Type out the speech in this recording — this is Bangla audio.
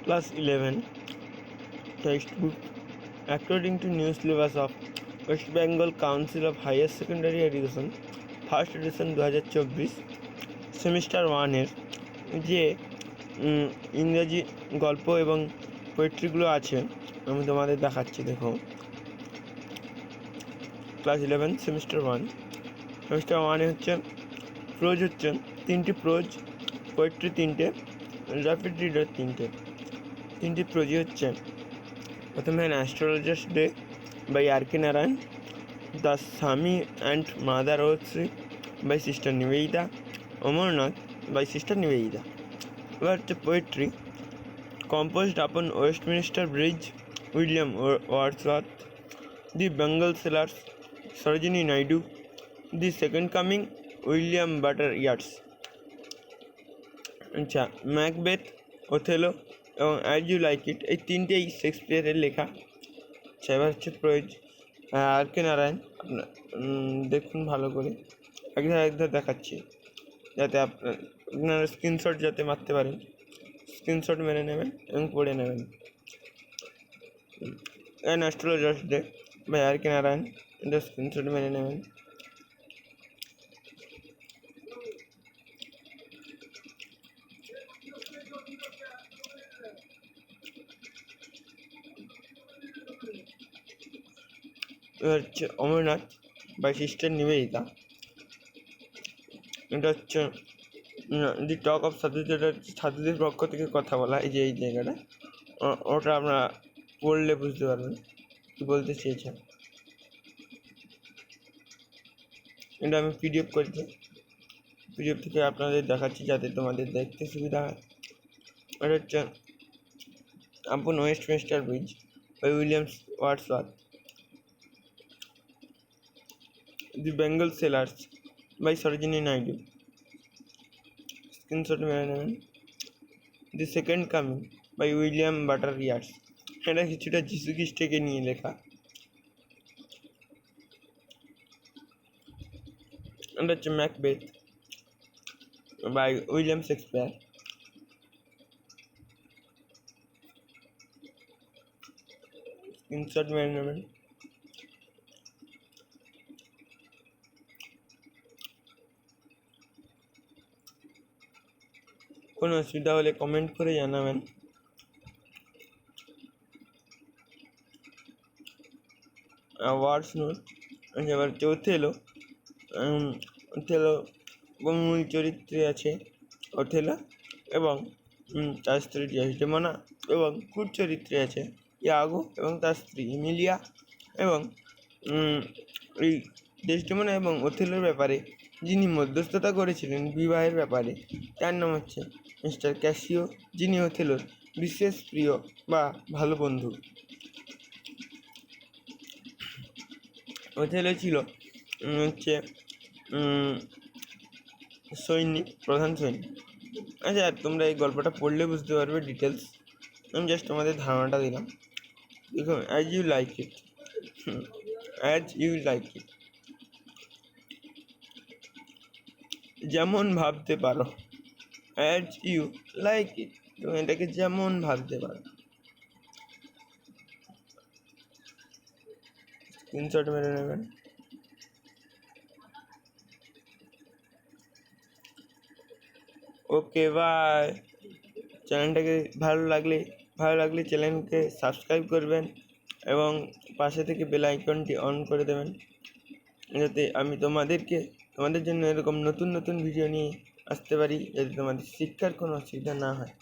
Class 11 textbook according to new syllabus of West Bengal Council of Higher Secondary Education first edition 2024 semester 1-এর যে ইংরেজি গল্প এবং পোয়েট্রিগুলো আছে আমি তোমাদের দেখাচ্ছি। দেখো, ক্লাস 11 সেমিস্টার 1 হচ্ছে প্রোজ হচ্ছে 3টি প্রোজ, পোয়েট্রি 3টে, র্যাপিড রিডার 3টি প্রোজি হচ্ছে প্রথমে an astrologer's day by R K. Narayan, the Swami and mother ওশ্রী by sister Nivedita, Amarnath by sister Nivedita. এবার হচ্ছে poetry composed upon Westminster Bridge William Wordsworth, the bangle sellers Sarojini Naidu, the second coming William Butler Yeats. আচ্ছা, ম্যাকবেথ, ওথেলো এবং অ্যাজ ইউ লাইক ইট এই তিনটেই শেক্সপিয়ারের লেখা। আচ্ছা, এবার হচ্ছে প্রোজ আর.কে. নারায়ণ। দেখুন ভালো করে, একধার দেখাচ্ছি যাতে আপনারা স্ক্রিনশট যাতে মারতে পারেন, স্ক্রিনশট মেরে নেবেন এবং পড়ে নেবেন। An astrologer's day by R K. Narayan, এটা স্ক্রিনশট মেরে নেবেন। এবার হচ্ছে অমরনাথ বাই সিস্টার নিবেদিতা, এটা হচ্ছে দি টক অফ সাধুদের, সাধুদের পক্ষ থেকে কথা বলা। এই যে এই জায়গাটা, ওটা আপনারা পড়লে বুঝতে পারবেন কী বলতে চেয়েছেন। এটা আমি পিডিএফ করেছি, পিডিএফ থেকে আপনাদের দেখাচ্ছি যাতে তোমাদের দেখতে সুবিধা হয়। এটা হচ্ছে upon Westminster bridge by William Wordsworth, the bangle sellers by Sarojini Naidu, screenshot মেরে নেবেন। The second coming by William Butler Yeats, এটা কিছুটা যিশু খ্রিস্টকে নিয়ে লেখা। এটা হচ্ছে Macbeth by William Shakespeare, screenshot মেরে নেবেন। কোনো অসুবিধা হলে কমেন্ট করে জানাবেন। Words note. এবার হচ্ছে ওথেলো মূল চরিত্রে আছে ওথেলো এবং তার স্ত্রী ডেসডেমোনা, এবং কূট চরিত্রে আছে ইয়াগো এবং তার স্ত্রী ইমিলিয়া। এবং এই ডেসডেমোনা এবং ওথেলোর ব্যাপারে যিনি মধ্যস্থতা করেছিলেন বিবাহের ব্যাপারে, তার নাম হচ্ছে মিস্টার ক্যাসিও, যিনি ওথেলোর বিশেষ প্রিয় বা ভালো বন্ধু। ওথেলো ছিল হচ্ছে সৈনিক, প্রধান সৈনিক। আচ্ছা, তোমরা এই গল্পটা পড়লে বুঝতে পারবে ডিটেলস, আমি জাস্ট তোমাদের ধারণাটা দিলাম। দেখুন, as you like it, as you like it, যেমন ভাবতে পারো। অ্যাজ ইউ লাইক ইট, তুমি এটাকে যেমন ভাবতে পারো। স্ক্রিনশট মেরে নেবেন। ওকে, বাই। চ্যানেলটাকে ভালো লাগলে চ্যানেলকে সাবস্ক্রাইব করবেন এবং পাশে থেকে বেল আইকনটি অন করে দেবেন, যাতে আমি তোমাদের জন্য এরকম নতুন ভিডিও নিয়ে আসতে পারি, যাতে তোমাদের শিক্ষার কোনো অসুবিধা না হয়।